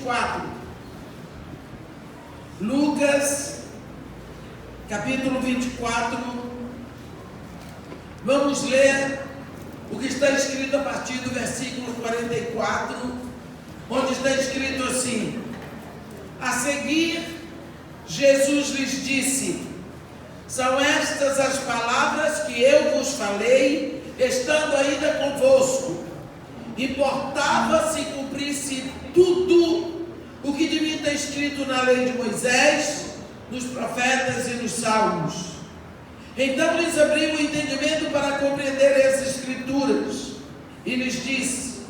24. Lucas, capítulo 24. Vamos ler o que está escrito a partir do versículo 44, onde está escrito assim: a seguir, Jesus lhes disse: são estas as palavras que eu vos falei, estando ainda convosco. Importava-se cumprisse tudo o que de mim está escrito na lei de Moisés, nos profetas e nos salmos. Então lhes abriu o entendimento para compreender as escrituras, e lhes disse: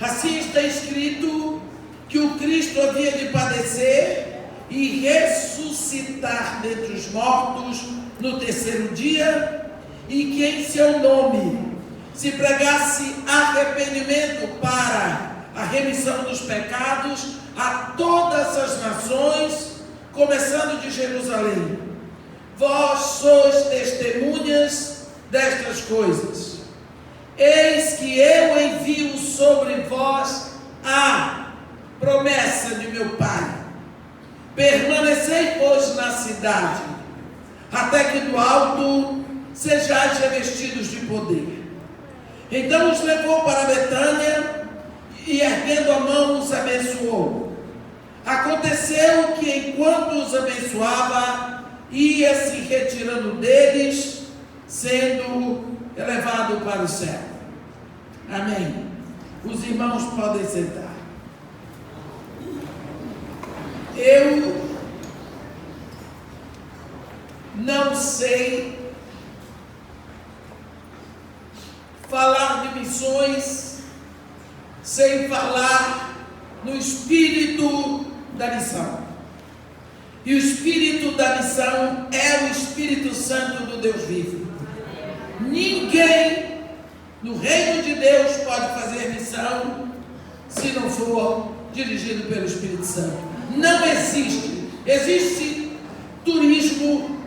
assim está escrito que o Cristo havia de padecer e ressuscitar dentre os mortos no terceiro dia, e que em seu nome se pregasse arrependimento para a remissão dos pecados a todas as nações, começando de Jerusalém. Vós sois testemunhas destas coisas. Eis que eu envio sobre vós a promessa de meu Pai. Permanecei, pois, na cidade, até que do alto sejais revestidos de poder. Então os levou para Betânia e, erguendo a mão, os abençoou. Aconteceu que, enquanto os abençoava, ia se retirando deles, sendo elevado para o céu. Amém. Os irmãos podem sentar. Eu não sei falar de missões sem falar no espírito da missão. E o espírito da missão é o Espírito Santo do Deus vivo. Ninguém no reino de Deus pode fazer missão se não for dirigido pelo Espírito Santo. Não existe. Existe turismo,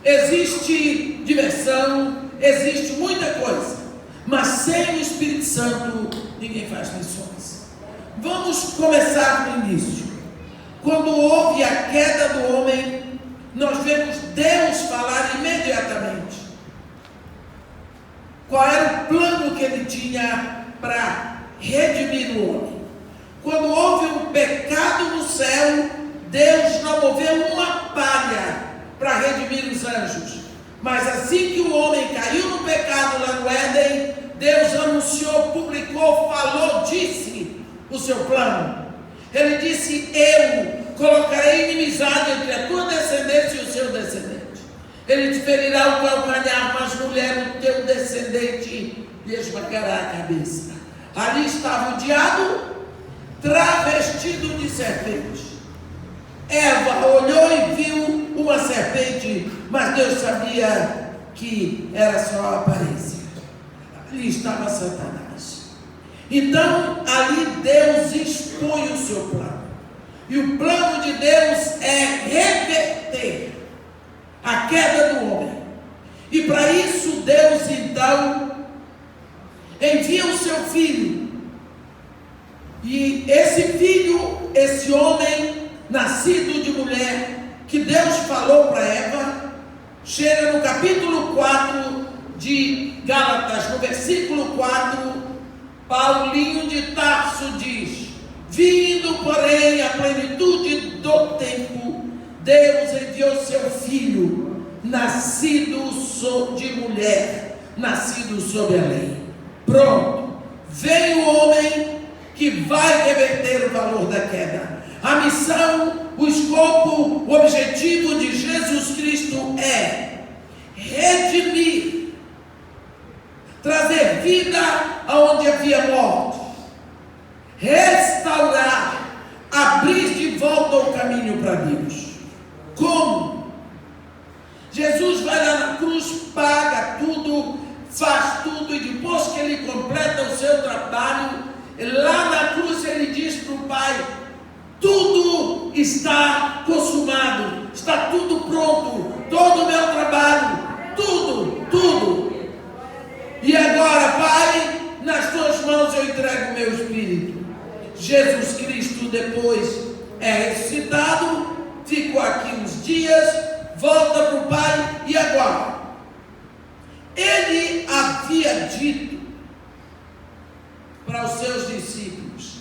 existe diversão, existe muita coisa. Mas sem o Espírito Santo, ninguém faz missões. Vamos começar no início. Quando houve a queda do homem, nós vemos Deus falar imediatamente. Qual era o plano que ele tinha para redimir o homem? Quando houve um pecado no céu, Deus não moveu uma palha para redimir os anjos. Mas assim que o homem caiu no pecado lá no Éden, Deus anunciou, publicou, falou, disse o seu plano. Ele disse: eu colocarei inimizade entre a tua descendência e o seu descendente. Ele te ferirá o calcanhar, mas mulher, o teu descendente lhe esmagará a cabeça. Ali estava o diabo, travestido de serpente. Eva olhou e viu uma serpente, mas Deus sabia que era só a aparência. Ali estava Satanás. Então, ali Deus expõe o seu plano. E o plano de Deus é reverter a queda do homem. E para isso Deus então envia o seu filho. E esse filho, esse homem nascido de mulher, que Deus falou para Eva, chega no capítulo 4 de Gálatas, no versículo 4, Paulinho de Tarso diz: vindo, porém, a plenitude do tempo, Deus enviou seu filho, nascido de mulher, nascido sob a lei. Pronto, veio o homem que vai reverter o valor da queda. A missão, o escopo, o objetivo de Jesus Cristo é redimir, trazer vida aonde havia morte, restaurar, abrir de volta o caminho para Deus. Como? Jesus vai lá na cruz, paga tudo, faz tudo, e depois que ele completa o seu trabalho, lá na cruz ele diz para o Pai: tudo está consumado, está tudo pronto, todo o meu trabalho, tudo. E agora, Pai, nas tuas mãos eu entrego o meu espírito. Jesus Cristo, depois é ressuscitado, ficou aqui uns dias, volta para o Pai, e agora? Ele havia dito para os seus discípulos: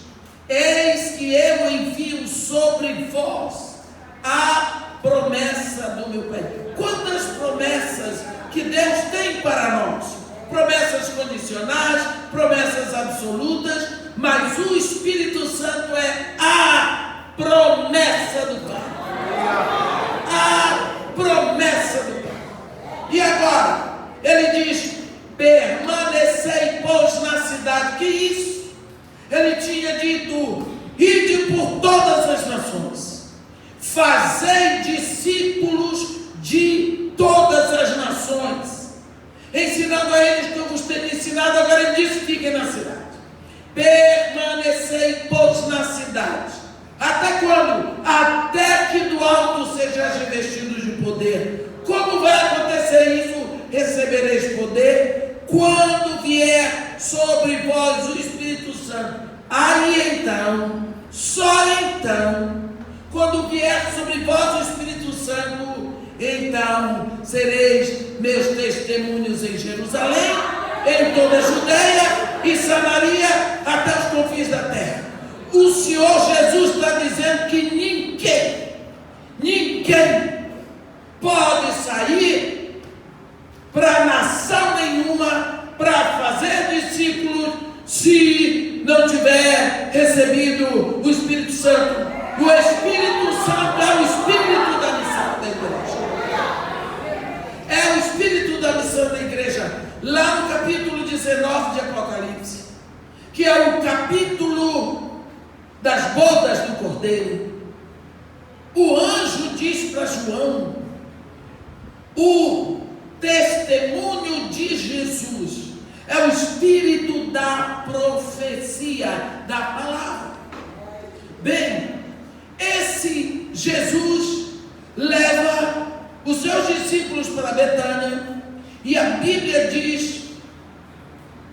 eis que eu envio sobre vós a promessa do meu Pai. Quantas promessas que Deus tem para nós? Promessas condicionais, promessas absolutas, mas o Espírito Santo é a promessa do Pai. A promessa do Pai. E agora, ele diz: permanecei, pois, na cidade. Que isso? Ele tinha dito: ide por todas as nações, fazei discípulos de todas as nações, ensinando a eles que eu vos tenho ensinado. Agora ele diz: fiquem na cidade. Permanecei, pois, na cidade. Até quando? Até que do alto sejais revestidos de poder. Como vai acontecer isso? Recebereis poder quando vier sobre vós o Espírito Santo. Aí então, só então, quando vier sobre vós o Espírito Santo, então sereis meus testemunhos em Jerusalém, em toda a Judeia e Samaria, até os confins da terra. O Senhor Jesus está dizendo que ninguém pode sair para nação nenhuma para fazer discípulos se não tiver recebido o Espírito Santo. O Espírito Santo é o Espírito da missão da igreja. É o Espírito da missão da igreja. Lá no capítulo 19 de Apocalipse, que é o capítulo das bodas do Cordeiro, o anjo diz para João: o testemunho de Jesus é o espírito da profecia, da palavra. Bem, esse Jesus leva os seus discípulos para Betânia, e a Bíblia diz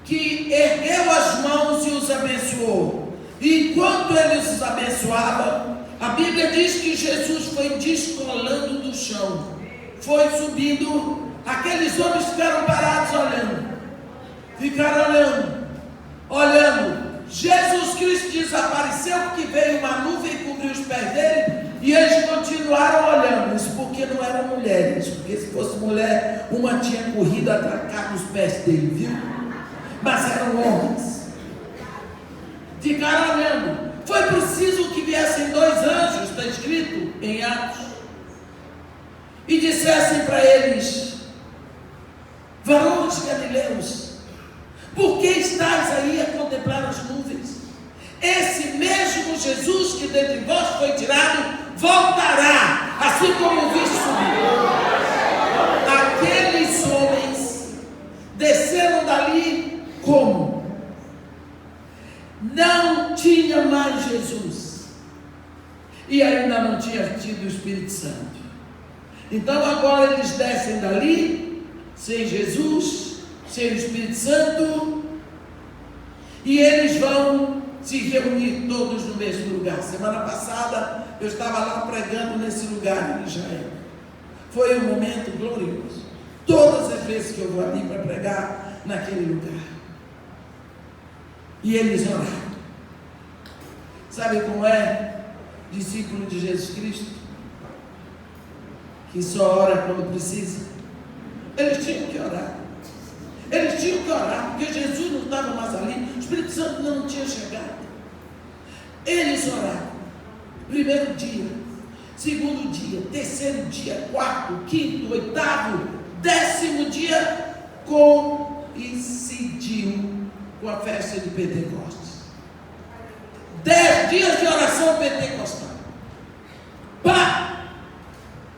que ergueu as mãos e os abençoou. E enquanto ele os abençoava, a Bíblia diz que Jesus foi descolando do chão, foi subindo. Aqueles homens ficaram parados olhando. Jesus Cristo desapareceu porque veio uma nuvem e cobriu os pés dele, e eles continuaram olhando. Isso porque não eram mulheres, porque se fosse mulher, uma tinha corrido atracar nos pés dele, viu? Mas eram homens. Ficaram olhando. Foi preciso que viessem 2 anjos, está escrito em Atos, e dissessem para eles: varões galileus, por que estáis aí a contemplar as nuvens? Esse mesmo Jesus que dentre vós foi tirado, voltará, assim como viste subir. Aqueles homens desceram dali como? Não tinha mais Jesus, e ainda não tinha tido o Espírito Santo. Então agora eles descem dali, sem Jesus, sem o Espírito Santo, e eles vão se reunir todos no mesmo lugar. Semana passada eu estava lá pregando nesse lugar em Israel. Foi um momento glorioso. Todas as vezes que eu vou ali para pregar naquele lugar. E eles oraram. Sabe como é discípulo de Jesus Cristo? Que só ora quando precisa. Eles tinham que orar. Porque Jesus não estava mais ali, o Espírito Santo não tinha chegado. Eles oraram. Primeiro dia, segundo dia, terceiro dia, quarto, quinto, oitavo, 10º dia, coincidiu com a festa de Pentecostes. 10 dias de oração pentecostal. Pá!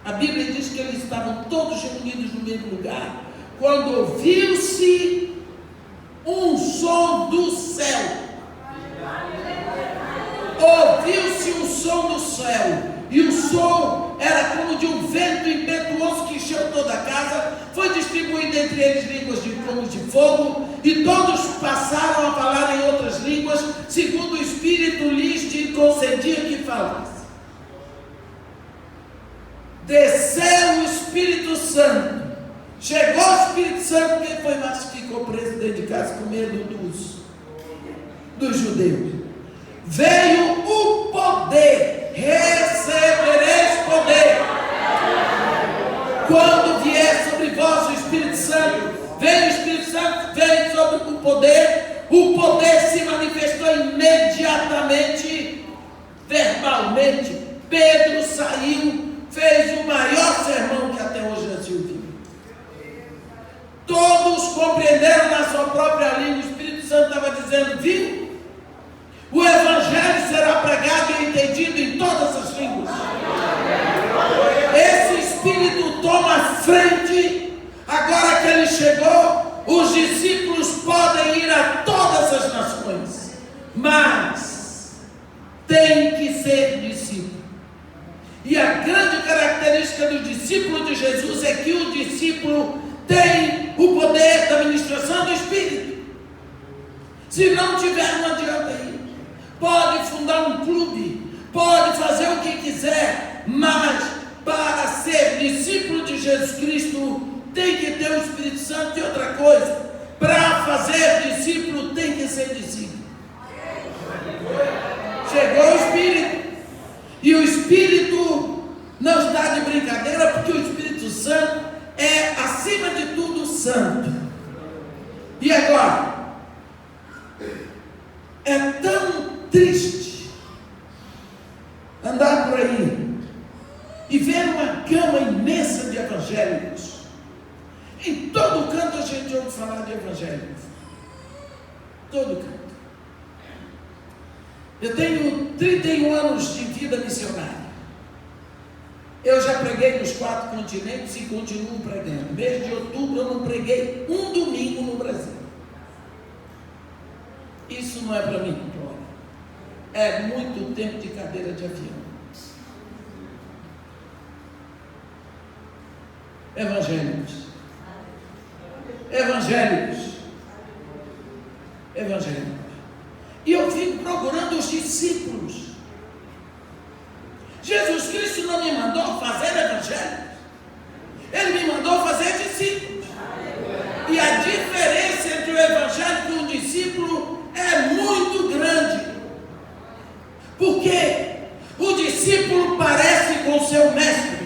A Bíblia diz que eles estavam todos reunidos no mesmo lugar, quando ouviu-se um som do céu. Ouviu-se um som do céu, e o som era como de um vento impetuoso que encheu toda a casa. Foi distribuído entre eles línguas como de fogo, e todos passaram a falar em outras línguas, segundo o Espírito lhes concedia que falasse. desceu o Espírito Santo. Chegou o Espírito Santo, quem foi mais que ficou preso dentro de casa com medo dos judeus? Veio o poder, recebereis poder. Quando vier sobre vós o Espírito Santo, veio o Espírito Santo, veio sobre o poder se manifestou imediatamente, verbalmente. Pedro saiu, fez o maior sermão que até hoje já se ouviu. Todos compreenderam na sua própria língua. O Espírito Santo estava dizendo: viu? O Evangelho será pregado e entendido em todas as línguas. Esse Espírito toma a frente. Agora que ele chegou, os discípulos podem ir a todas as nações, mas tem que ser discípulo. E a grande característica do discípulo de Jesus é que o discípulo tem o poder da ministração do Espírito. Se não tiver, não adianta ir. Pode fundar um clube, pode fazer o que quiser, mas para ser discípulo de Jesus Cristo tem que ter o Espírito Santo. E outra coisa, para fazer discípulo tem que ser discípulo. Chegou o Espírito, e o Espírito não está de brincadeira, porque o Espírito Santo é, acima de tudo, santo. E agora, é tão triste andar por aí e ver uma gama imensa de evangélicos. Em todo canto a gente ouve falar de evangélicos. Todo canto. Eu tenho 31 anos de vida missionária. Eu já preguei nos 4 continentes e continuo pregando. Mês de outubro eu não preguei um domingo no Brasil. Isso não é para mim, glória. É muito tempo de cadeira de avião. Evangélicos. Evangélicos. Evangélicos. E eu fico procurando os discípulos. Jesus Cristo não me mandou fazer evangelhos. Ele me mandou fazer discípulos. E a diferença entre o evangelho e um discípulo é muito grande. Porque o discípulo parece com o seu mestre.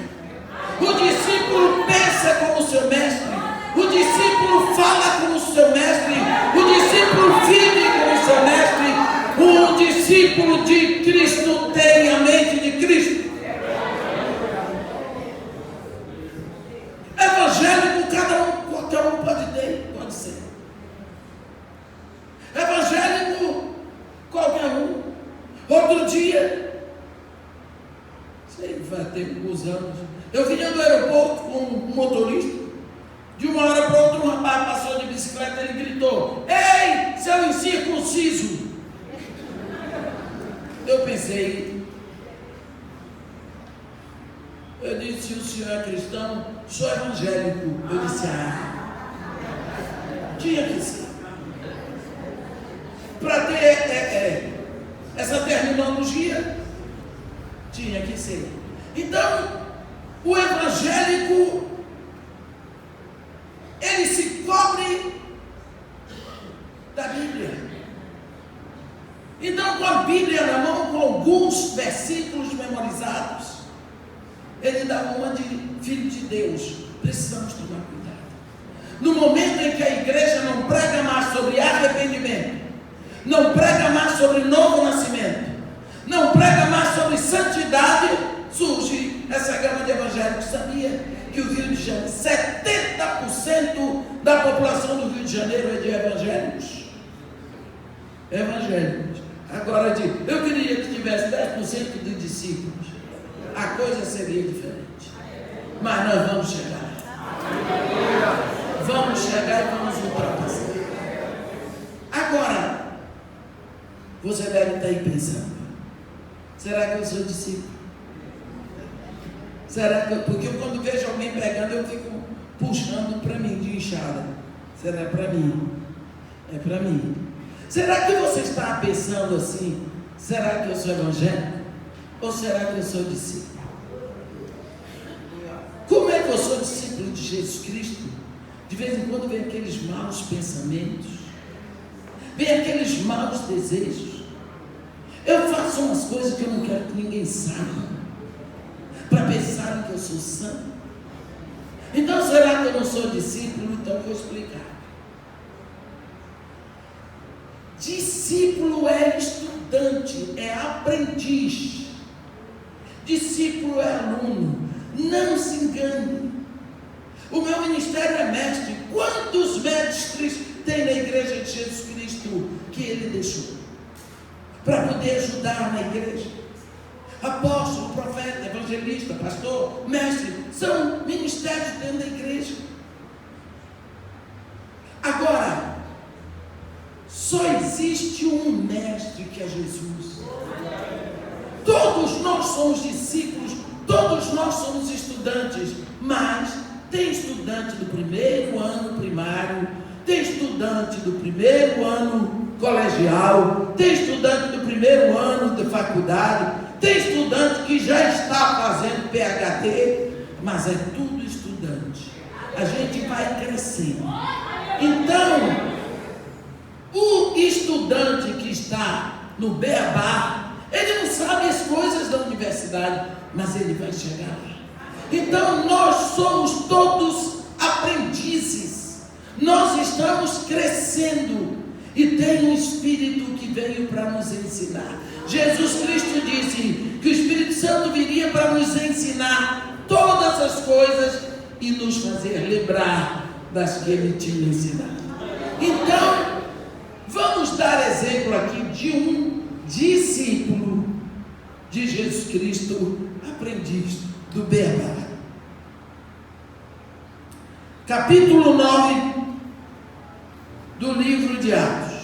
O discípulo pensa como o seu mestre. O discípulo fala como o seu mestre. O discípulo vive como o seu mestre. O discípulo de Cristo tem a mente de Cristo. Evangélico, qualquer um pode ser. Evangélico, qualquer um. Outro dia, sei, vai ter alguns anos, eu vinha do aeroporto com um motorista. De uma hora para outra, um rapaz passou de bicicleta e ele gritou: ei, seu incircunciso! Eu pensei, eu disse: o senhor é cristão? Sou evangélico. Eu disse: tinha que ser. Para ter essa terminologia, tinha que ser. Então, o evangélico, ele se cobre da Bíblia. Então, com a Bíblia na mão, com alguns versículos memorizados, ele dá uma de filho de Deus. Precisamos tomar cuidado. No momento em que a igreja não prega mais sobre arrependimento, não prega mais sobre novo nascimento, não prega mais sobre santidade, surge essa gama de evangélicos. Sabia que o Rio de Janeiro, 70% da população do Rio de Janeiro é de evangélicos? Evangélicos. Agora, eu queria que tivesse 10% de discípulos. A coisa seria diferente. Mas nós vamos chegar. Vamos chegar e vamos ultrapassar. Agora, você deve estar aí pensando: será que eu sou discípulo? Será que porque eu, quando vejo alguém pregando, eu fico puxando para mim de enxada. Será para mim? É para mim. Será que você está pensando assim: será que eu sou evangélico? Ou será que eu sou discípulo? Jesus Cristo, de vez em quando vem aqueles maus pensamentos, vem aqueles maus desejos. Eu faço umas coisas que eu não quero que ninguém saiba, para pensarem que eu sou santo. Então será que eu não sou discípulo? Então eu vou explicar. Discípulo é estudante, é aprendiz. Discípulo é aluno. Não se engane. O meu ministério é mestre. Quantos mestres tem na igreja de Jesus Cristo que ele deixou para poder ajudar na igreja? Apóstolo, profeta, evangelista, pastor, mestre, são ministérios dentro da igreja. Agora, só existe um mestre, que é Jesus. Todos nós somos discípulos, todos nós somos estudantes, mas tem estudante do primeiro ano primário, tem estudante do primeiro ano colegial, tem estudante do primeiro ano de faculdade, tem estudante que já está fazendo PhD, mas é tudo estudante. A gente vai crescendo. Então, o estudante que está no beabá, ele não sabe as coisas da universidade, mas ele vai chegar lá. Então nós somos todos aprendizes, nós estamos crescendo e tem um Espírito que veio para nos ensinar. Jesus Cristo disse que o Espírito Santo viria para nos ensinar todas as coisas e nos fazer lembrar das que ele tinha ensinado. Então, vamos dar exemplo aqui de um discípulo de Jesus Cristo, aprendiz do beabá. Capítulo 9 do livro de Atos.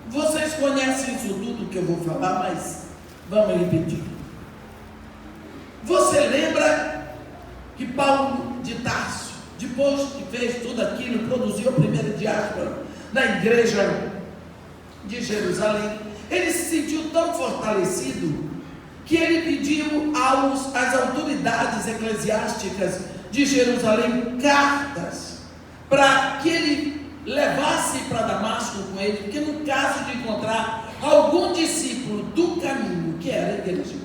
Vocês conhecem isso tudo que eu vou falar, mas vamos repetir. Você lembra que Paulo de Tarso, depois que fez tudo aquilo, produziu a primeira diáspora na igreja de Jerusalém, ele se sentiu tão fortalecido que ele pediu às autoridades eclesiásticas de Jerusalém cartas para que ele levasse para Damasco com ele, porque no caso de encontrar algum discípulo do caminho, que era a igreja,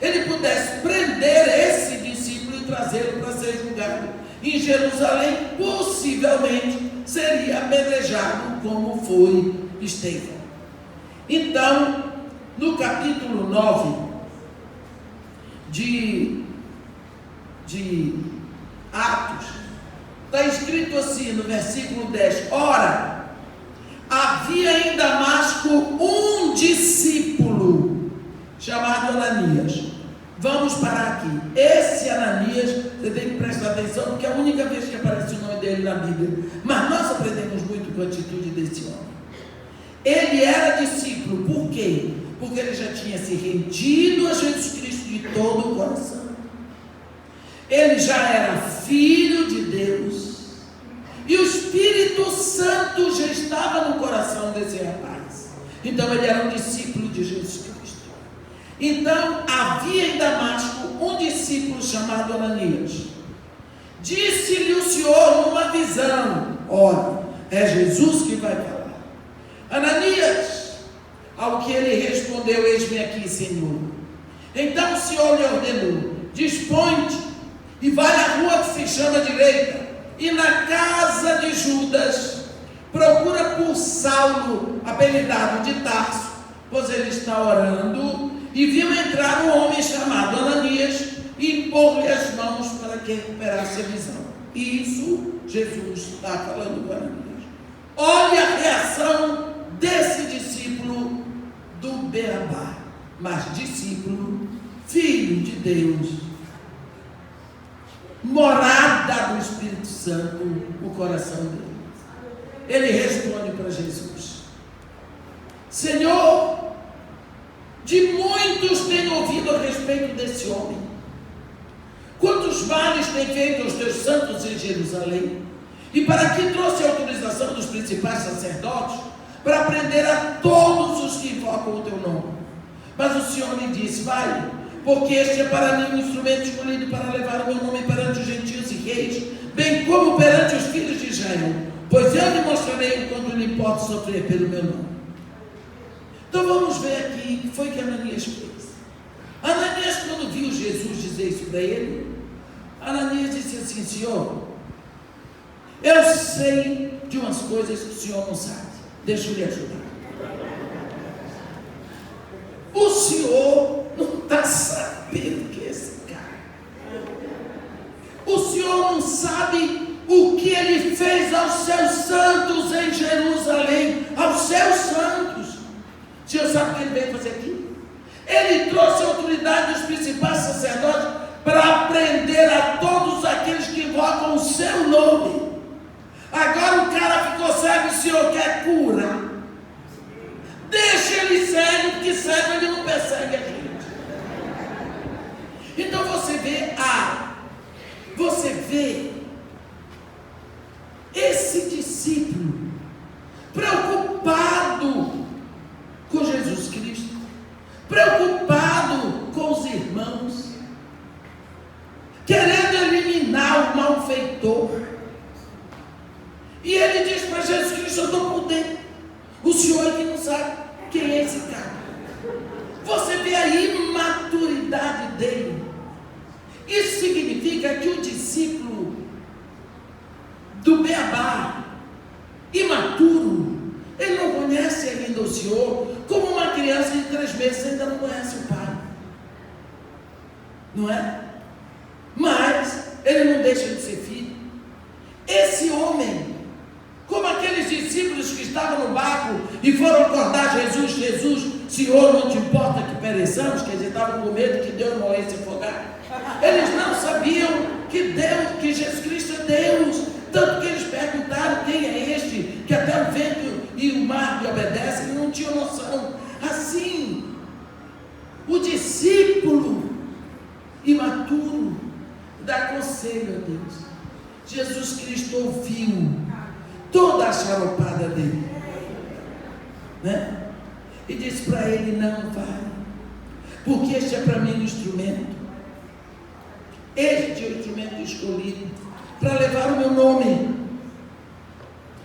ele pudesse prender esse discípulo e trazê-lo para ser julgado em Jerusalém, possivelmente seria apedrejado como foi Estevão. Então, no capítulo 9 de Atos, está escrito assim no versículo 10: ora, havia em Damasco um discípulo chamado Ananias. Vamos parar aqui. Esse Ananias, você tem que prestar atenção, porque é a única vez que aparece o nome dele na Bíblia, mas nós aprendemos muito com a atitude desse homem. Ele era discípulo, por quê? Porque ele já tinha se rendido a Jesus Cristo de todo o coração. Ele já era filho de Deus, e o Espírito Santo já estava no coração desse rapaz. Então ele era um discípulo de Jesus Cristo. Então havia em Damasco um discípulo chamado Ananias. Disse-lhe o Senhor numa visão, olha, é Jesus que vai falar: Ananias. Ao que ele respondeu: eis-me aqui, Senhor. Então o Senhor lhe ordenou: dispõe-te e vai à rua que se chama direita, e na casa de Judas procura por Saulo, apelidado de Tarso, pois ele está orando. E viu entrar um homem chamado Ananias e impor-lhe as mãos para que recuperasse a visão. E isso Jesus está falando com Ananias. Olha a reação desse discípulo do beabá, mas discípulo, filho de Deus, morada do Espírito Santo, o coração dele. Ele responde para Jesus: Senhor, de muitos tenho ouvido a respeito desse homem. Quantos males tem feito aos teus santos em Jerusalém? E para que trouxe a autorização dos principais sacerdotes para prender a todos os que invocam o teu nome. Mas o Senhor lhe disse: vai, porque este é para mim um instrumento escolhido para levar o meu nome perante os gentios e reis, bem como perante os filhos de Israel, pois eu lhe mostrarei o quanto lhe pode sofrer pelo meu nome. Então vamos ver aqui o que foi que Ananias fez. Ananias, quando viu Jesus dizer isso para ele, Ananias disse assim: Senhor, eu sei de umas coisas que o Senhor não sabe, deixa eu lhe ajudar. O Senhor não está sabendo que é esse cara. O Senhor não sabe o que ele fez aos seus santos em Jerusalém, aos seus santos. O Senhor sabe o que ele veio fazer aqui? Ele trouxe a autoridade dos principais sacerdotes para prender a todos aqueles que invocam o seu nome. Agora o cara ficou cego, o Senhor quer cura. Deixa ele cego, porque cego ele não persegue a gente. Então você vê esse discípulo preocupado com Jesus Cristo, preocupado com os irmãos, querendo eliminar o malfeitor. E ele diz para Jesus Cristo: eu estou por dentro. O Senhor é que não sabe quem é esse cara. Você vê a imaturidade dele. Isso significa que o discípulo do beabá, imaturo, ele não conhece ainda o Senhor, como uma criança de 3 meses ainda não conhece o Pai. Não é? Mas ele não deixa de ser filho. Esse homem, como aqueles discípulos que estavam no barco e foram acordar Jesus: Jesus, Senhor, não te importa que pereçamos? Quer dizer, estavam com medo que Deus morresse afogado. Eles não sabiam que Jesus Cristo é Deus, tanto que eles perguntaram: quem é este que até o vento e o mar lhe obedecem? Eles não tinham noção. Assim, o discípulo imaturo dá conselho a Deus. Jesus Cristo ouviu toda a charopada dele, né? E disse para ele: não vai, porque este é para mim um instrumento. Este é o instrumento escolhido para levar o meu nome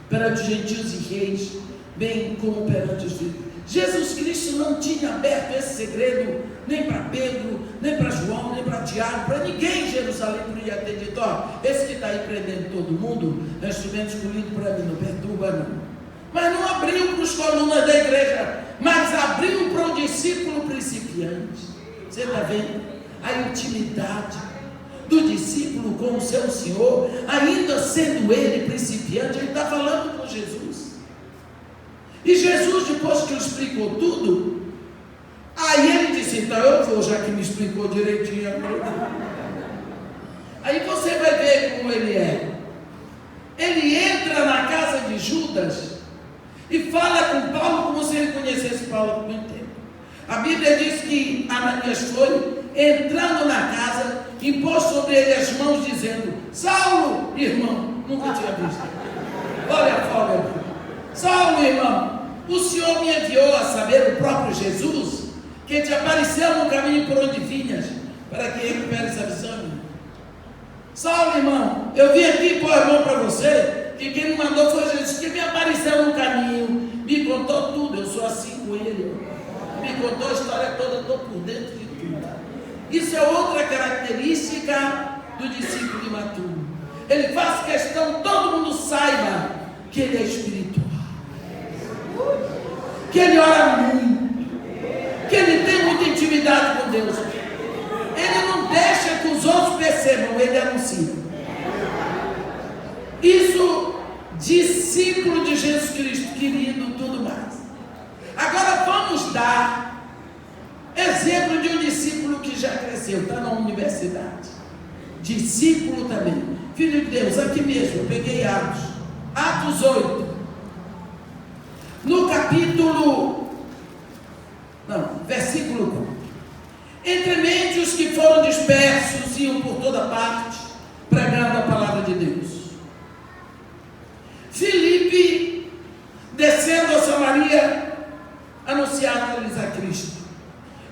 perante os gentios e reis, bem como perante os filhos. Jesus Cristo não tinha aberto esse segredo nem para Pedro, nem para João, nem para Tiago, para ninguém em Jerusalém. Podia ter dito: ó, esse que está aí prendendo todo mundo é instrumento escolhido para mim, não perturba não. Mas não abriu para os colunas da igreja, mas abriu para o discípulo principiante. Você está vendo a intimidade do discípulo com o seu Senhor, ainda sendo ele principiante? Ele está falando com Jesus. E Jesus, depois que ele explicou tudo, aí ele disse: então eu vou, já que me explicou direitinho. Aí você vai ver como ele é. Ele entra na casa de Judas e fala com Paulo como se ele conhecesse Paulo há muito tempo. A Bíblia diz que Ananias foi, entrando na casa, impôs sobre ele as mãos, dizendo: Saulo, irmão, nunca tinha visto. Olha a folga aqui. Saulo, irmão, o Senhor me enviou a saber, o próprio Jesus, que te apareceu no caminho por onde vinhas, para que recupere essa visão. Saulo, irmão, eu vim aqui pôr a mão para você, que quem me mandou foi Jesus, que me apareceu no caminho, me contou tudo. Eu sou assim com ele, me contou a história toda, estou por dentro de tudo. Isso é outra característica do discípulo imaturo. Ele faz questão que todo mundo saiba que ele é espiritual, que ele ora muito, que ele tem muita intimidade com Deus. Ele não deixa que os outros percebam, ele anuncia. Isso, discípulo de Jesus Cristo, querido, tudo mais. Agora vamos dar exemplo de um discípulo que já cresceu, está na universidade. Discípulo também, filho de Deus, aqui mesmo, eu peguei Atos 8. No versículo 4. Entremente os que foram dispersos iam por toda parte, pregando a palavra de Deus. Filipe, descendo a Samaria, anunciava-lhes a Cristo.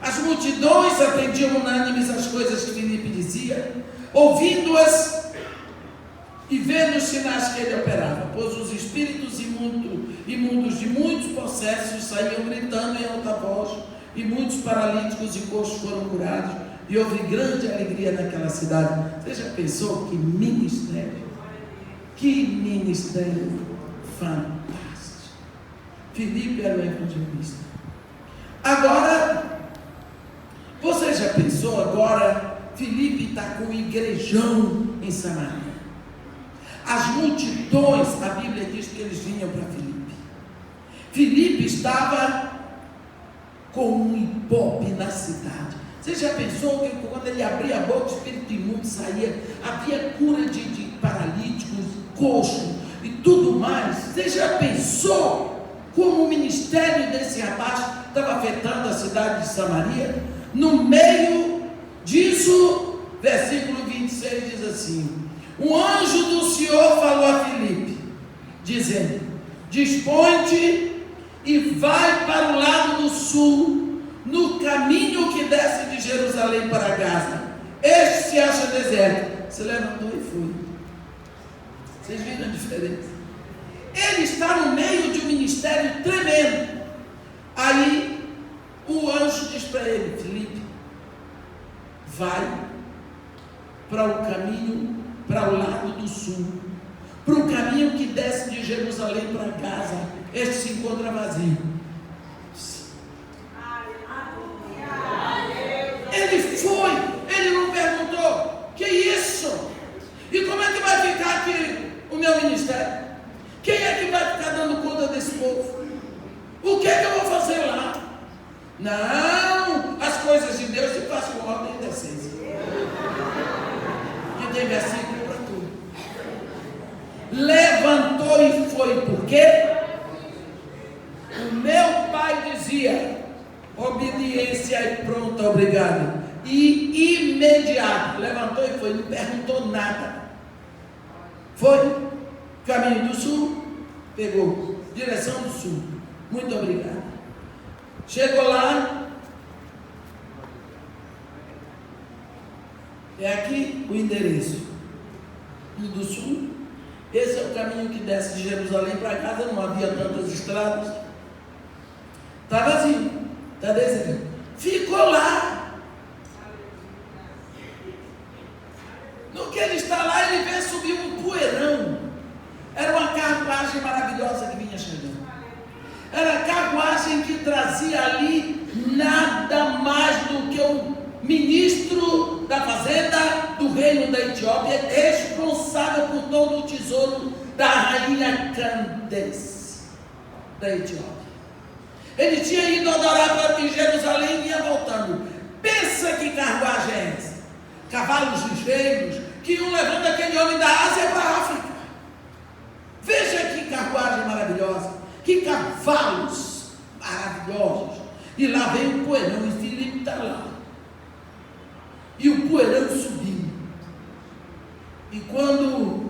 As multidões atendiam unânimes as coisas que Filipe dizia, ouvindo-as, e vendo os sinais que ele operava, pois os espíritos imundos de muitos possessos saíam gritando em alta voz, e muitos paralíticos e coxos foram curados, e houve grande alegria naquela cidade. Você já pensou que ministério? Que ministério fantástico! Filipe era o evangelista. Agora, você já pensou agora, Filipe está com um igrejão em Samaria. As multidões, a Bíblia diz que eles vinham para Filipe. Filipe estava com um ibope na cidade. Você já pensou que quando ele abria a boca, o espírito imundo saía? Havia cura de paralíticos, coxos e tudo mais. Você já pensou como o ministério desse rapaz estava afetando a cidade de Samaria? No meio disso, versículo 26 diz assim: um anjo do Senhor falou a Filipe, dizendo: dispõe-te e vai para o lado do sul, no caminho que desce de Jerusalém para Gaza. Este se acha deserto. Se levantou e foi. Vocês viram a diferença? Ele está no meio de um ministério tremendo. Aí o anjo diz para ele: Filipe, vai para o caminho, para o lado do sul, para o caminho que desce de Jerusalém para Gaza. Este se encontra vazio. Ele foi, ele não perguntou: que isso? E como é que vai ficar aqui o meu ministério? Quem é que vai ficar dando conta desse povo? O que é que eu vou fazer lá? Não, as coisas de Deus se fazem com ordem e decência. Que tem versículo para tudo. Levantou e foi, por quê? O meu pai dizia: obediência e pronta, obrigado. E imediato, levantou e foi, não perguntou nada. Foi, caminho do sul, pegou, direção do sul. Muito obrigado. Chegou lá, é aqui o endereço do sul. Esse é o caminho que desce de Jerusalém para casa. Não havia tantas estradas, está vazio, está deserto. Ficou lá. No que ele está lá, ele vê subir um poeirão. Era uma carruagem maravilhosa que vinha chegando. Era a carruagem que trazia ali nada mais do que o ministro da fazenda do reino da Etiópia, responsável por todo o tesouro da rainha Candace da Etiópia. Ele tinha ido adorar em Jerusalém e vinha voltando. Pensa que carruagem é essa? Cavalos ligeiros que iam levando aquele homem da Ásia para a África. Veja que carruagem maravilhosa, que cavalos maravilhosos. E lá vem o poeirão, e Filipe está lá. E o poeirão subindo. E quando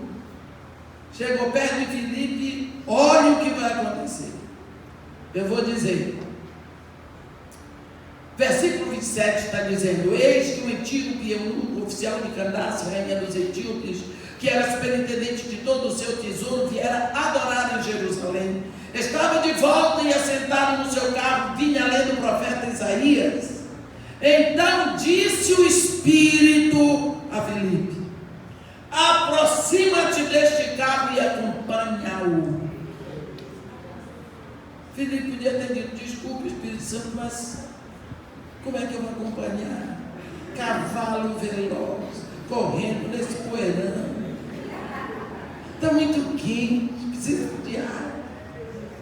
chegou perto de Filipe, olha o que vai acontecer. Eu vou dizer. Versículo 27 está dizendo: eis que o etíope, o oficial de Candace, rainha dos etíopes, que era superintendente de todo o seu tesouro, viera adorar em Jerusalém. Estava de volta e assentado no seu carro, vinha lendo o profeta Isaías. Então disse o Espírito a Filipe: aproxima-te deste carro e acompanha-o. Filipe podia ter dito: desculpe, Espírito Santo, mas como é que eu vou acompanhar? Cavalo veloz, correndo nesse poeirão. Está muito quente, precisa de ar.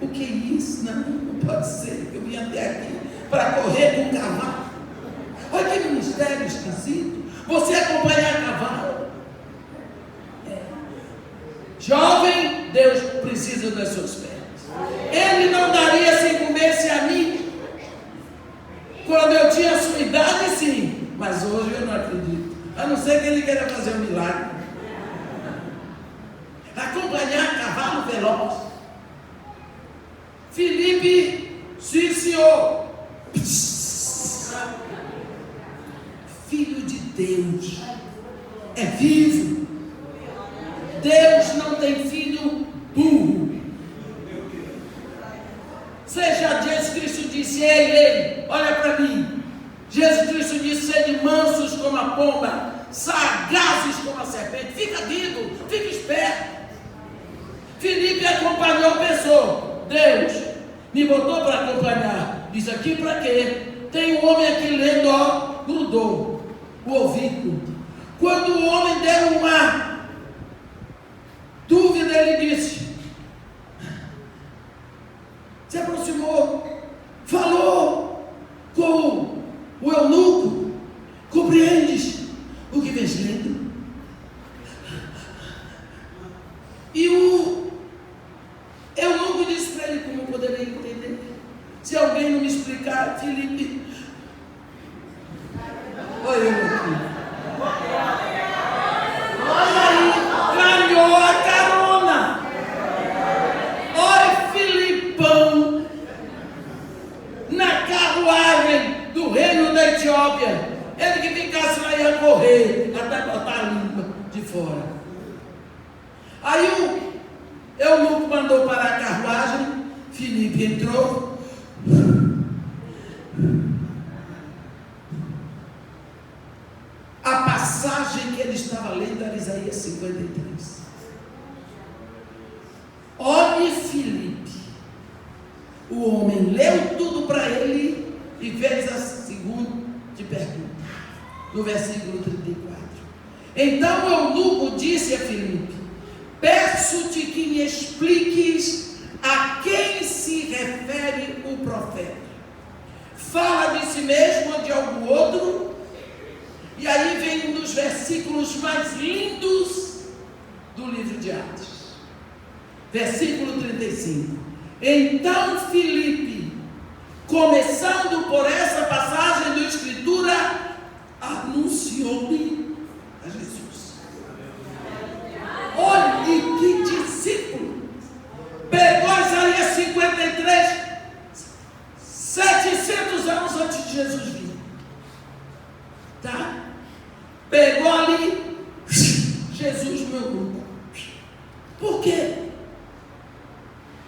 O que é isso? Não pode ser. Eu vim até aqui para correr com um cavalo. Olha que ministério esquisito. Você acompanhar cavalo. Jovem, Deus precisa das suas pernas. Ele não daria se comesse a mim. Quando eu tinha a sua idade, sim. Mas hoje eu não acredito. A não ser que ele queira fazer um milagre. Acompanhar cavalo veloz. Filipe, sim, senhor. Filho de Deus. É vivo. Deus Seja, Jesus Cristo disse: ei, ei, olha para mim. Jesus Cristo disse: sede mansos como a pomba, sagazes como a serpente. Fica vivo, fica esperto. Filipe acompanhou, pensou: Deus me botou para acompanhar. Isso aqui para quê? Tem um homem aqui lendo, ó, grudou o ouvido. Quando o homem deu uma dúvida, ele disse, se aproximou, falou com o eunuco: compreendes o que vens lendo? E o eunuco disse para ele: como eu poderia entender se alguém não me explicar? Filipe, olha eu aqui, olha aí, ganhou a carona. Olha Filipão na carruagem do reino da Etiópia. Ele que ficasse lá ia correr até botar a língua de fora. Aí o eunuco mandou parar a carruagem. Filipe entrou. A passagem que ele estava lendo era Isaías 53. Olhe Filipe, o homem leu tudo para ele e fez a segunda pergunta, no versículo 34. Então o eunuco disse a Filipe: peço-te que me expliques a quem se refere o profeta. Fala de si mesmo ou de algum outro? E aí vem um dos versículos mais lindos do livro de Atos. Versículo 35. Então Filipe, começando por essa passagem da Escritura, anunciou-lhe a Jesus. Olhe que discípulo! Pegou Isaías 53, 700 anos antes de Jesus vir. Tá? Pegou ali, Jesus, meu grupo. Por quê?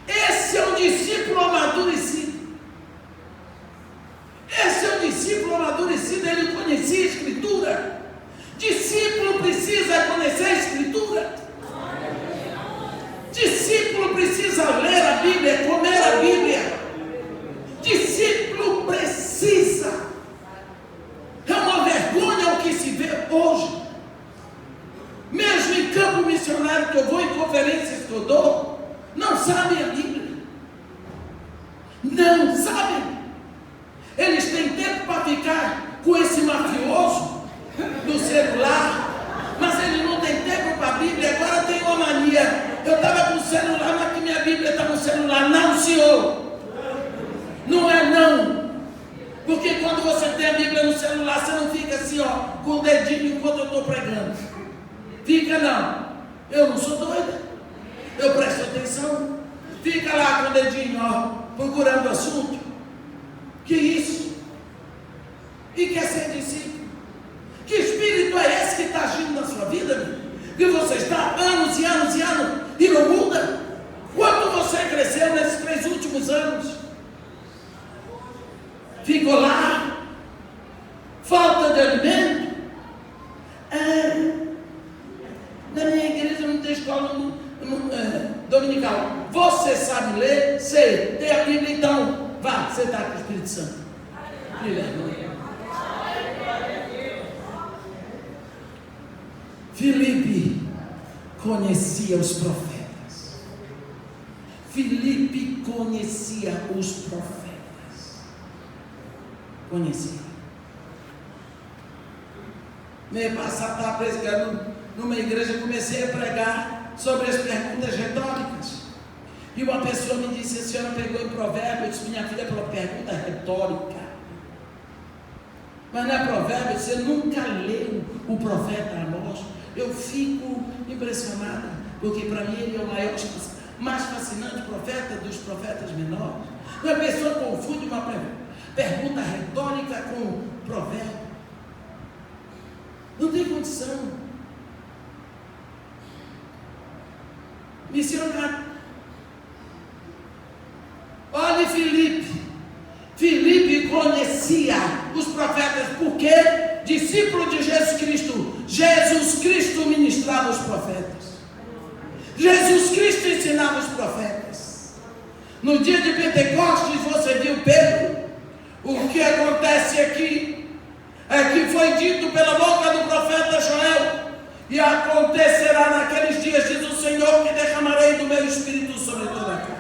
Esse é um discípulo amadurecido. Esse é um discípulo amadurecido, ele conhecia a Escritura. Discípulo precisa conhecer a Escritura. Discípulo precisa ler a Bíblia, comer a Bíblia. Discípulo precisa. É uma vergonha o que se vê hoje. Mesmo em campo missionário que eu vou, em conferências que eu dou, não sabem a Bíblia. Não sabem. Eles têm tempo para ficar com esse mafioso no celular, mas ele não tem tempo para a Bíblia. Agora tem uma mania: eu estava com o celular, mas que minha Bíblia está no celular. Não, senhor, não é não. Porque quando você tem a Bíblia no celular, você não fica assim, ó, com o dedinho enquanto eu estou pregando. Fica não. Eu não sou doida, eu presto atenção. Fica lá com o dedinho, ó, procurando o assunto. Que isso? E quer ser discípulo? Que espírito é esse que está agindo na sua vida, meu? Que você está anos e anos e anos e não muda? Quanto você cresceu nesses 3 últimos anos? Ficou lá? Falta de alimento? Na minha igreja não tem escola dominical. Você sabe ler? Sei. Tem a Bíblia, então vá, você está com o Espírito Santo. Que vergonha. Filipe conhecia os profetas. Filipe conhecia os profetas. Conhecia. Mês passado estava pregando numa igreja, comecei a pregar sobre as perguntas retóricas. E uma pessoa me disse: a senhora pegou em provérbio? Eu disse: minha filha, pela pergunta retórica. Mas não é provérbio, você nunca leu o profeta Amós. Eu fico impressionada, porque para mim ele é o maior, mais fascinante profeta dos profetas menores. A pessoa confunde uma pergunta retórica com provérbio. Não tem condição. Missionário. Olhe de Filipe. Filipe conhecia os profetas, porque discípulo de Jesus Cristo ministrava os profetas. Jesus Cristo ensinava os profetas. No dia de Pentecostes, você viu Pedro? O que acontece aqui é que foi dito pela boca do profeta Joel: e acontecerá naqueles dias, diz o Senhor, que derramarei do meu Espírito sobre toda a carne.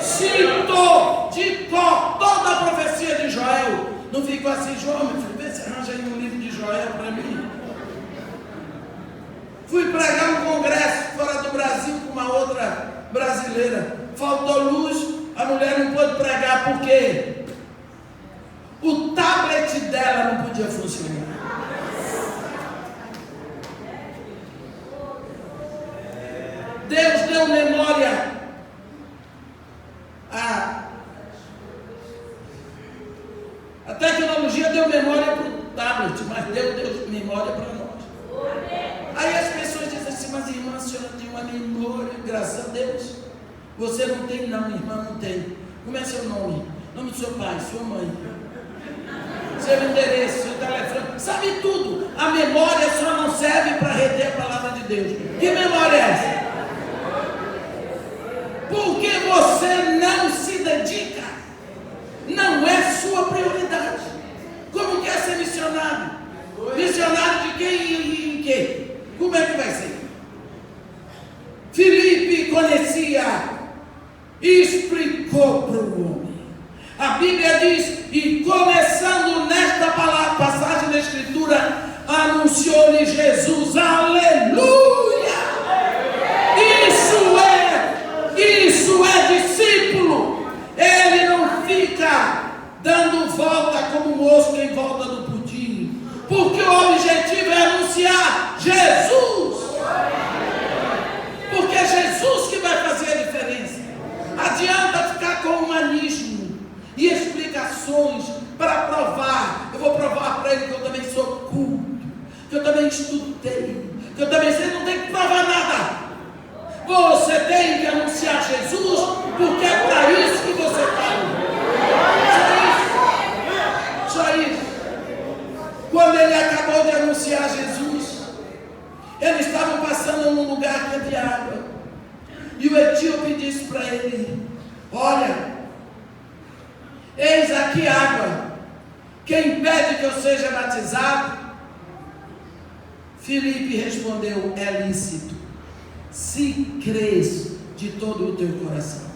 Citou de cor toda a profecia de Joel. Não ficou assim: João, meu filho, vê se arranja aí um livro de Joel para mim. Fui pregar um congresso fora do Brasil com uma outra brasileira. Faltou luz, a mulher não pôde pregar porque o tablet dela não podia funcionar. Deus deu memória a tecnologia deu memória para o tablet, mas deu memória para nós. Aí as pessoas dizem assim: mas irmã, a senhora tem uma memória, graças a Deus. Você não tem? Não, irmã, não tem. Como é seu nome? Nome do seu pai, sua mãe, seu endereço, seu telefone, sabe tudo. A memória só não serve para reter a palavra de Deus. Que memória é essa? Porque você não se dedica, não é sua prioridade. Como quer ser missionário? Missionário de quem e em quem? Como é que vai ser? Filipe conhecia e explicou para o homem. A Bíblia diz: e começando nesta palavra, passagem da Escritura, anunciou-lhe Jesus: aleluia! Isso é discípulo. Ele não fica dando volta como mosca em volta do pudim, porque o objetivo é anunciar Jesus. Porque é Jesus que vai fazer a diferença. Adianta ficar com humanismo e explicações para provar. Eu vou provar para ele que eu também sou culto, que eu também estudei, que eu também sei. Não tem que provar nada. Você tem que anunciar Jesus, porque é para isso que você está. Só isso. Quando ele acabou de anunciar Jesus, eles estavam passando num lugar que havia água. E o etíope disse para ele: olha, eis aqui água. Quem impede que eu seja batizado? Filipe respondeu: é lícito, se crês de todo o teu coração.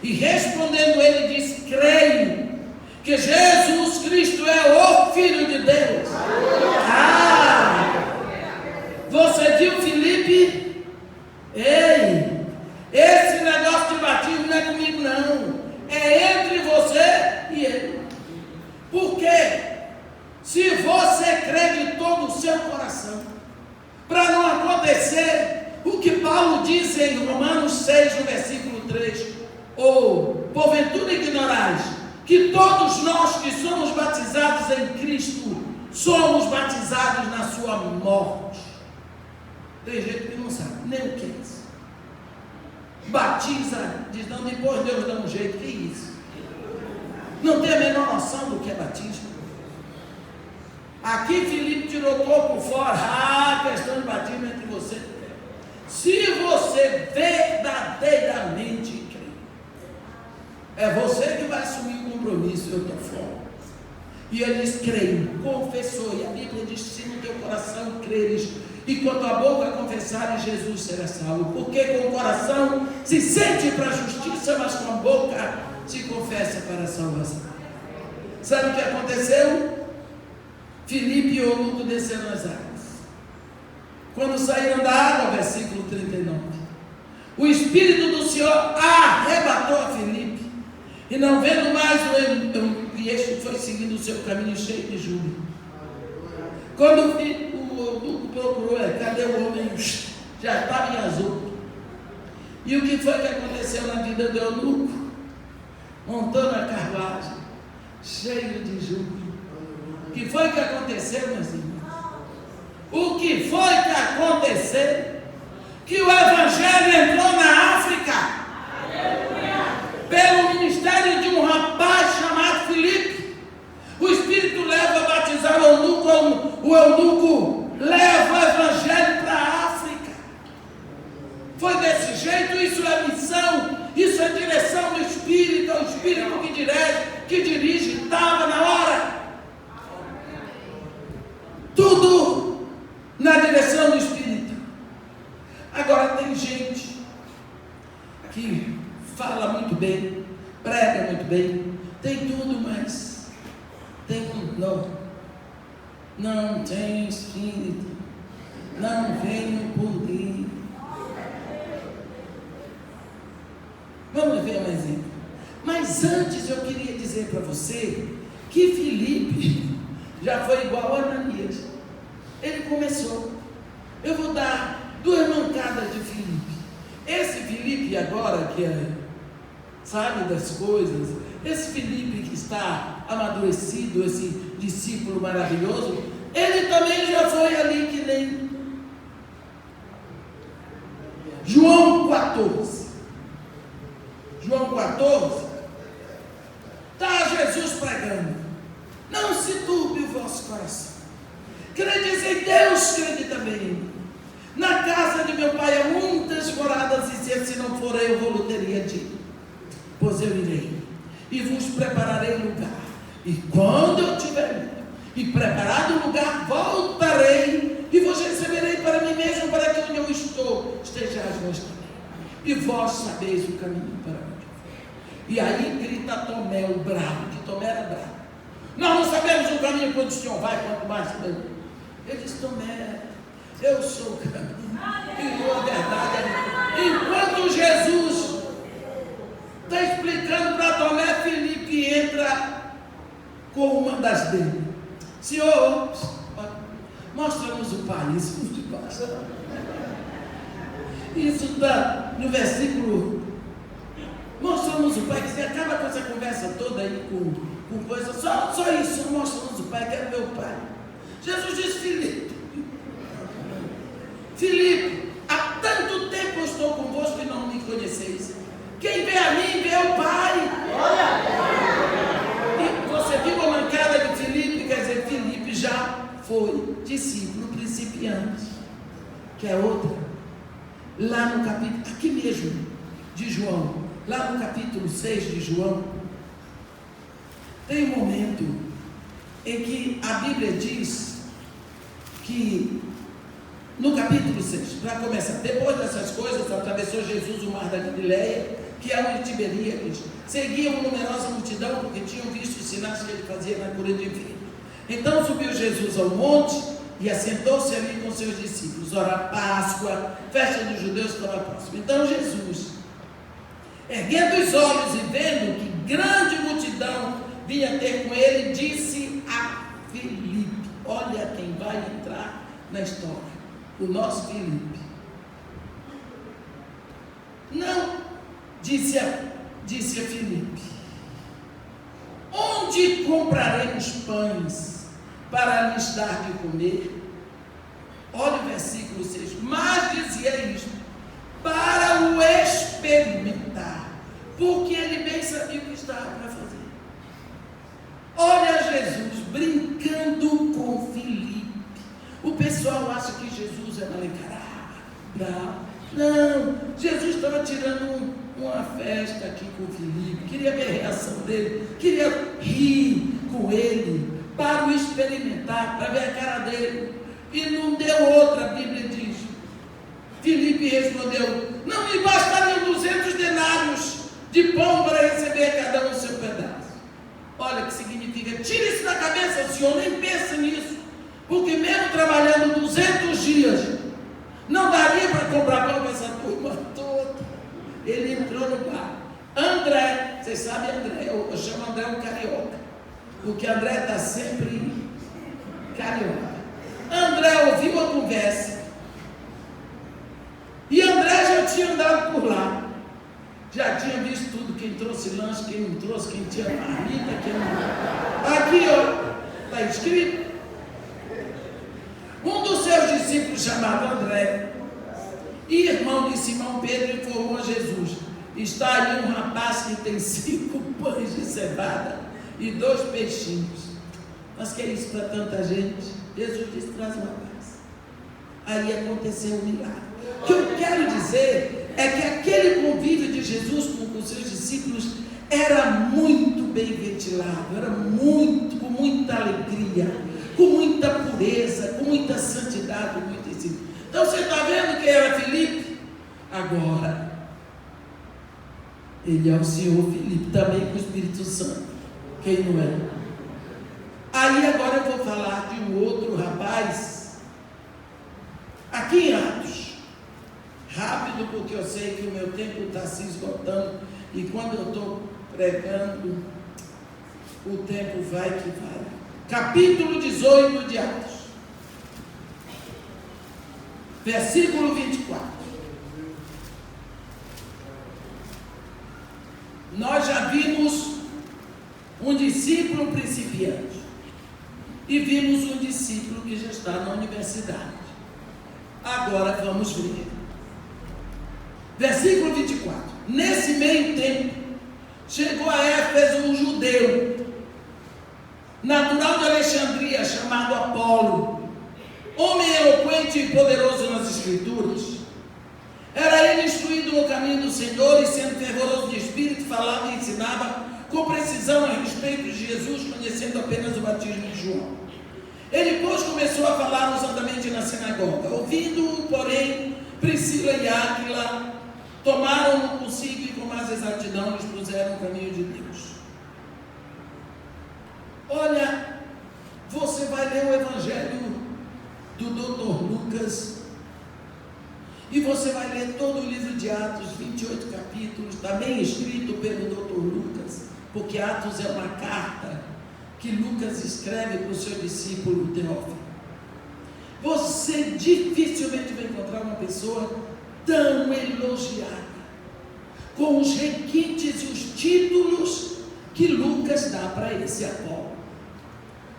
E respondendo ele disse: creio que Jesus Cristo é o Filho de Deus. Você viu, Filipe? Ei, esse negócio de batismo não é comigo não, é entre você e ele. Por quê? Se você crê de todo o seu coração, para não acontecer o que Paulo diz em Romanos 6, no versículo 3: ou, porventura ignorais, que todos nós que somos batizados em Cristo, somos batizados na sua morte. Tem gente que não sabe nem o que é isso. Batiza, diz: não, depois Deus dá um jeito. Que é isso? Não tem a menor noção do que é batismo. Aqui Filipe tirou o corpo fora. A questão de batismo entre você. Se você verdadeiramente crê, é você que vai assumir o compromisso. Eu estou fora. E ele diz: creio, confessou. E a Bíblia diz: se no teu coração creres e com a tua boca confessares, Jesus será salvo. Porque com o coração se sente para a justiça, mas com a boca se confessa para a salvação. Sabe o que aconteceu? Filipe e eunuco desceram as águas. Quando saíram da água, versículo 39, o Espírito do Senhor arrebatou a Filipe, e não vendo mais e este foi seguindo o seu caminho cheio de júbilo. Quando o eunuco procurou, cadê o homem? Já estava em azul. E o que foi que aconteceu na vida do eunuco? Montando a carruagem, cheio de júbilo. O que foi que aconteceu, meus irmãos? O que foi que aconteceu? Que o Evangelho entrou na África. Aleluia. Pelo ministério de Espírito que dirige estava na hora. Tudo na direção do Espírito. Agora tem gente que fala muito bem, prega muito bem, tem tudo, mas não tem Espírito, não vem o poder. Vamos ver um exemplo. Mas antes eu queria dizer para você que Filipe já foi igual a Ananias. Ele começou. Eu vou dar 2 mancadas de Filipe. Esse Filipe agora que sabe das coisas, esse Filipe que está amadurecido, esse discípulo maravilhoso, ele também já foi ali que nem João 14. João 14, está Jesus pregando: não se turbe o vosso coração, credes em Deus, crede também em mim. Na casa de meu pai há muitas moradas, e se assim não for eu vou-lhe teria dito, pois eu irei e vos prepararei lugar, e quando eu tiver ido e preparado o lugar, voltarei e vos receberei para mim mesmo, para que onde eu estou estejais vós também, e vós sabeis o caminho para onde. E aí grita Tomé, o bravo, que Tomé era bravo: nós não sabemos o caminho quando o Senhor vai, quanto mais sabemos. Ele disse: Tomé, eu sou o caminho e a verdade. Enquanto Jesus está explicando para Tomé, Filipe entra com uma das dele: Senhor, mostra-nos o Pai. Isso não te passa. Isso está no versículo. Mostra-nos o Pai, que você acaba com essa conversa toda aí com coisa, só isso, mostra-nos o Pai, quero ver o Pai. Jesus disse: Filipe, há tanto tempo eu estou convosco e não me conheceis. Quem vê a mim, vê o Pai. E você viu a mancada de Filipe, quer dizer, Filipe já foi discípulo principiante, que é outra. Lá no capítulo, aqui mesmo, de João, lá no capítulo 6 de João, tem um momento em que a Bíblia diz que, no capítulo 6, para começar, depois dessas coisas, atravessou Jesus o mar da Galileia, que é onde Tiberíades, seguia uma numerosa multidão, porque tinham visto os sinais que ele fazia na cura de enfermos. Então subiu Jesus ao monte e assentou-se ali com seus discípulos. Ora, a Páscoa, festa dos judeus, estava próxima. Então Jesus, erguendo os olhos e vendo que grande multidão vinha ter com ele, disse a Filipe: olha quem vai entrar na história, o nosso Filipe. Não, disse a Filipe: onde compraremos pães para lhes dar de comer? Olha o versículo 6, mas dizia isto para o experimentar, porque ele bem sabia o que estava para fazer. Olha Jesus brincando com Filipe. O pessoal acha que Jesus é mal encarado. Não, Jesus estava tirando uma festa aqui com Filipe, queria ver a reação dele, queria rir com ele, para o experimentar, para ver a cara dele. E não deu outra, a Bíblia diz. Filipe respondeu: não me bastariam 200 denários de pão para receber cada um o seu pedaço. Olha o que significa: tira isso da cabeça, Senhor, nem pensa nisso, porque mesmo trabalhando 200 dias, não daria para comprar pão para essa turma toda. Ele entrou no bar. André, vocês sabem André, eu chamo André um carioca, porque André está sempre carioca. André ouviu a conversa, e André já tinha andado por lá, já tinha visto tudo, quem trouxe lanche, quem não trouxe, quem tinha marmita, quem não. Aqui, ó, está escrito. Um dos seus discípulos, chamado André, irmão de Simão Pedro, informou a Jesus: está ali um rapaz que tem 5 pães de cevada e 2 peixinhos. Mas que é isso para tanta gente? Jesus disse: traz uma casa. Aí aconteceu um milagre. O que eu quero dizer é que aquele convívio de Jesus com seus discípulos era muito bem ventilado, era muito, com muita alegria, com muita pureza, com muita santidade, muito ensino. Então você está vendo quem era Filipe? Agora, ele é o Senhor Filipe, também com o Espírito Santo. Quem não é? Aí agora eu vou falar de um outro rapaz, aqui em Atos, rápido, porque eu sei que o meu tempo está se esgotando, e quando eu estou pregando, o tempo vai que vai. Capítulo 18 de Atos, versículo 24. Nós já vimos um discípulo principiante e vimos um discípulo que já está na universidade. Agora vamos ver. Versículo 24. Nesse meio tempo, chegou a Éfeso um judeu, natural de Alexandria, chamado Apolo, homem eloquente e poderoso nas Escrituras. Era ele instruído no caminho do Senhor e, sendo fervoroso de espírito, falava e ensinava com precisão a respeito de Jesus, conhecendo apenas o batismo de João. Ele, pois, começou a falar ousadamente na sinagoga. Ouvindo-o, porém, Priscila e Áquila tomaram-no consigo e com mais exatidão lhes puseram o caminho de Deus. Olha, você vai ler o Evangelho do Dr. Lucas e você vai ler todo o livro de Atos, 28 capítulos, também escrito pelo Dr. Lucas, porque Atos é uma carta que Lucas escreve para o seu discípulo Teófilo. Você dificilmente vai encontrar uma pessoa tão elogiada, com os requintes e os títulos que Lucas dá para esse Apolo.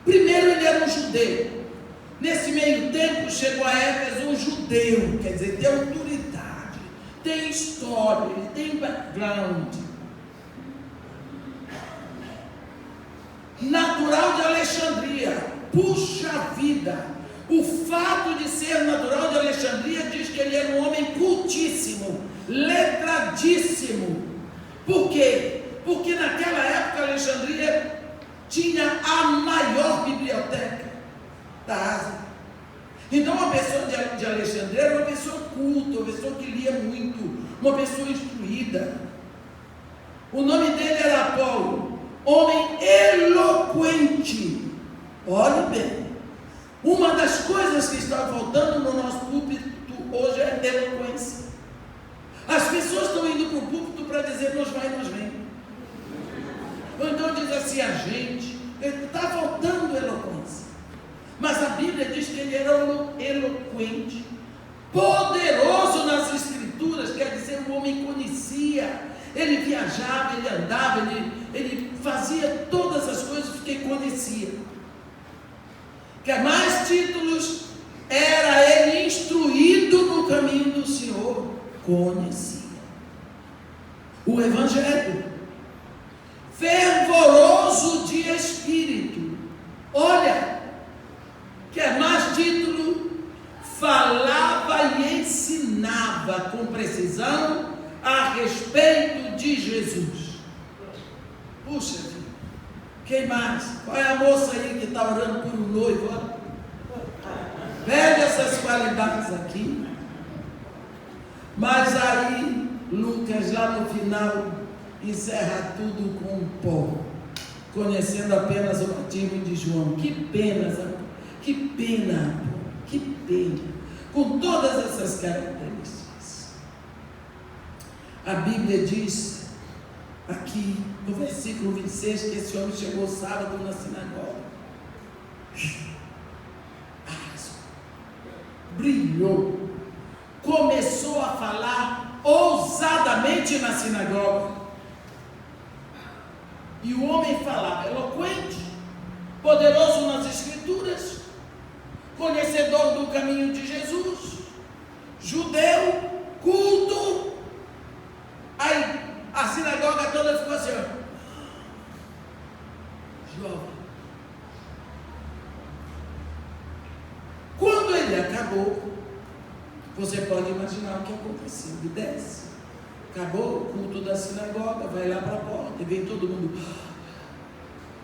Primeiro, ele era um judeu. Nesse meio tempo chegou a Éfeso um judeu, quer dizer, tem autoridade, tem história, ele tem background. Natural de Alexandria, puxa vida, o fato de ser natural de Alexandria diz que ele era um homem cultíssimo, letradíssimo. Por quê? Porque naquela época Alexandria tinha a maior biblioteca da Ásia. Então uma pessoa de Alexandria era uma pessoa culta, uma pessoa que lia muito, uma pessoa instruída. O nome dele era Apolo, homem eloquente. Olhe bem, uma das coisas que está faltando no nosso púlpito hoje é eloquência. As pessoas estão indo para o púlpito para dizer nos vai, nos vem. Ou então diz assim, a gente, está faltando eloquência. Mas a Bíblia diz que ele era eloquente, poderoso nas Escrituras, quer dizer, o homem conhecia, ele viajava, ele andava, ele fazia todas as coisas que conhecia. Quer mais títulos? Era ele instruído no caminho do Senhor, conhecia o Evangelho, fervoroso de espírito. Olha, quer mais título? Falava e ensinava com precisão a respeito de Jesus. Puxa vida, quem mais? Qual é a moça aí que está orando por um noivo? Pega essas qualidades aqui. Mas aí Lucas lá no final encerra tudo com um pó, conhecendo apenas o batismo de João. Que pena, que pena, que pena, com todas essas características. A Bíblia diz aqui no versículo 26 que esse homem chegou sábado na sinagoga, brilhou, começou a falar ousadamente na sinagoga, e o homem falava eloquente, poderoso nas Escrituras, conhecedor do caminho de Jesus, judeu, culto. Aí a sinagoga toda ficou assim, ó. Jovem. Quando ele acabou, você pode imaginar o que aconteceu. Ele desce, Acabou o culto da sinagoga, vai lá para a porta e vem todo mundo.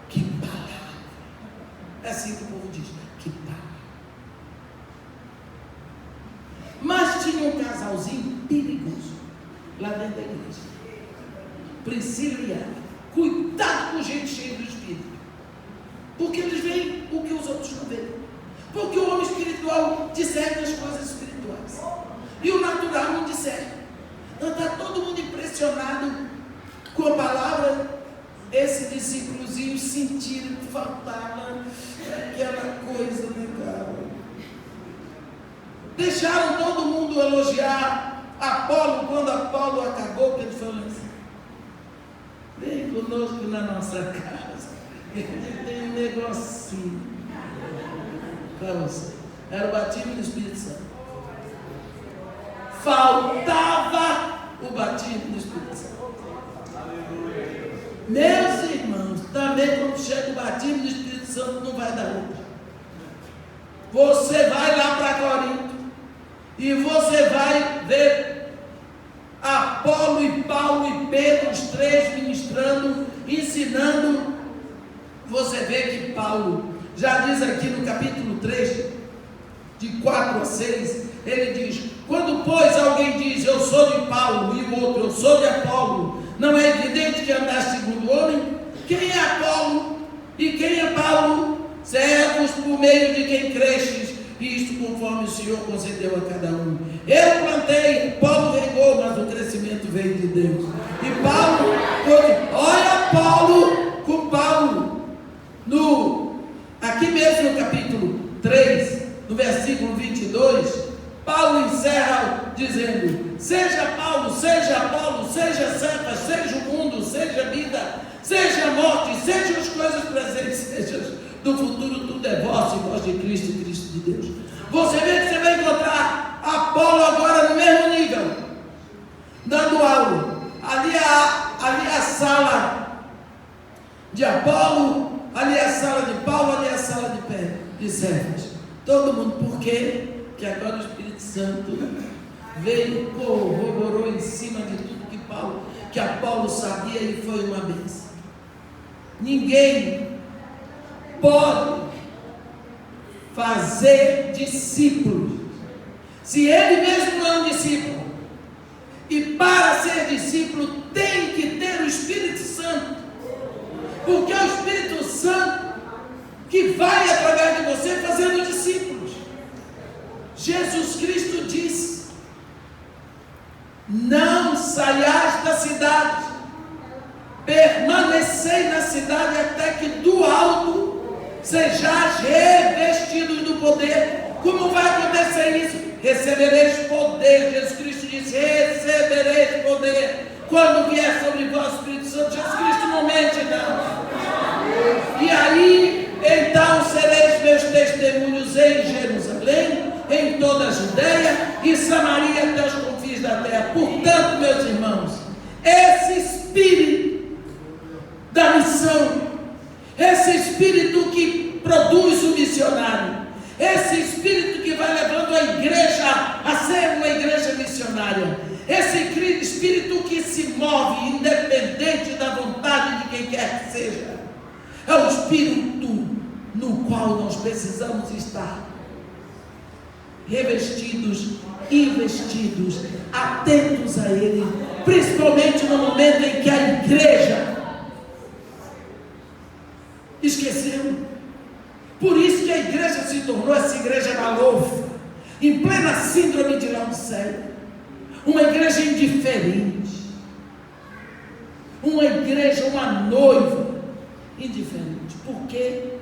Que palavra! É assim que o povo diz, que palavra! Mas tinha um casalzinho perigoso lá dentro da igreja. Priscila e Áquila. Cuidado com gente cheia do Espírito. Porque eles veem o que os outros não veem. Porque o homem espiritual discerne as coisas espirituais. E o natural não discerne. Então está todo mundo impressionado com a palavra. Esse discípulozinho sentiram que faltava aquela coisa legal. Deixaram todo mundo elogiar Apolo quando Apolo acabou, que ele falou assim: vem conosco na nossa casa, ele tem um negocinho para você. Era o batismo do Espírito Santo. Faltava o batismo do Espírito Santo. Meus irmãos, também quando chega o batismo do Espírito Santo não vai dar outra. Você vai lá para Corinto e você vai ver Apolo e Paulo e Pedro, os três ministrando, ensinando. Você vê que Paulo já diz aqui no capítulo 3, de 4 a 6, ele diz: quando pois alguém diz eu sou de Paulo e o outro eu sou de Apolo, não é evidente que andaste segundo o homem? Quem é Apolo e quem é Paulo? Servos por meio de quem crestes, isto conforme o Senhor concedeu a cada um. Eu plantei, Paulo regou, mas o crescimento veio de Deus. E Paulo, olha Paulo com Paulo, aqui mesmo no capítulo 3, no versículo 22, Paulo encerra dizendo: seja Paulo, seja Apolo, seja Cefas, seja o mundo, seja a vida, seja a morte, seja as coisas presentes, seja do futuro, tudo é vosso, e vós de Cristo e Cristo de Deus. Você vê que você vai encontrar Apolo agora no mesmo nível, dando aula. Ali a sala de Apolo, ali a sala de Paulo, ali a sala de Cefas. Todo mundo, por quê? Que agora o Espírito Santo veio, corroborou em cima de tudo que Apolo sabia, e foi uma bênção. Ninguém pode fazer discípulos se ele mesmo não é um discípulo. E para ser discípulo tem que ter o Espírito Santo, porque é o Espírito Santo que vai através de você fazendo discípulos. Jesus Cristo disse: não saiais da cidade, permanecei na cidade até que do alto sejais revestidos do poder. Como vai acontecer isso? Recebereis poder. Jesus Cristo disse: recebereis poder quando vier sobre vós o Espírito Santo. Jesus Cristo não mente, não. E aí então sereis meus testemunhos em Jerusalém, em toda a Judeia e Samaria, até os confins da terra. Portanto, meus irmãos, esse espírito da missão, esse espírito que produz o missionário, esse espírito que vai levando a igreja a ser uma igreja missionária, esse espírito que se move independente da vontade de quem quer que seja, é o espírito no qual nós precisamos estar revestidos, investidos, atentos a ele, principalmente no momento em que a igreja esqueceu. Por isso que a igreja se tornou essa igreja balofa, em plena síndrome de Laodiceia, uma igreja indiferente, uma igreja, uma noiva indiferente. Por quê?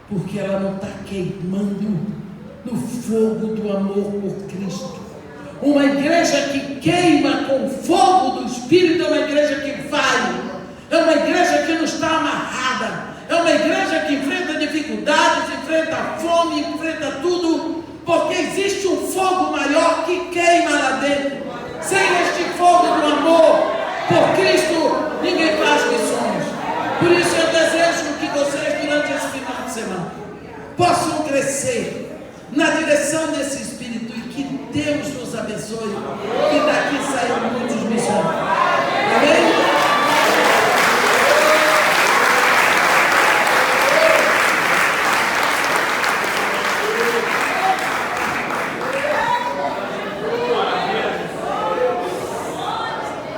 Porque ela não está queimando no fogo do amor por Cristo. Uma igreja que queima com o fogo do Espírito é uma igreja que vai, é uma igreja que não está amarrada, é uma igreja que enfrenta dificuldades, enfrenta fome, enfrenta tudo, porque existe um fogo maior que queima lá dentro. Sem este fogo do amor por Cristo, ninguém faz missões. Por isso eu desejo que vocês, durante esse final de semana, possam crescer na direção desse Espírito, e que Deus nos abençoe, e daqui saiam muitos missionários. bênção.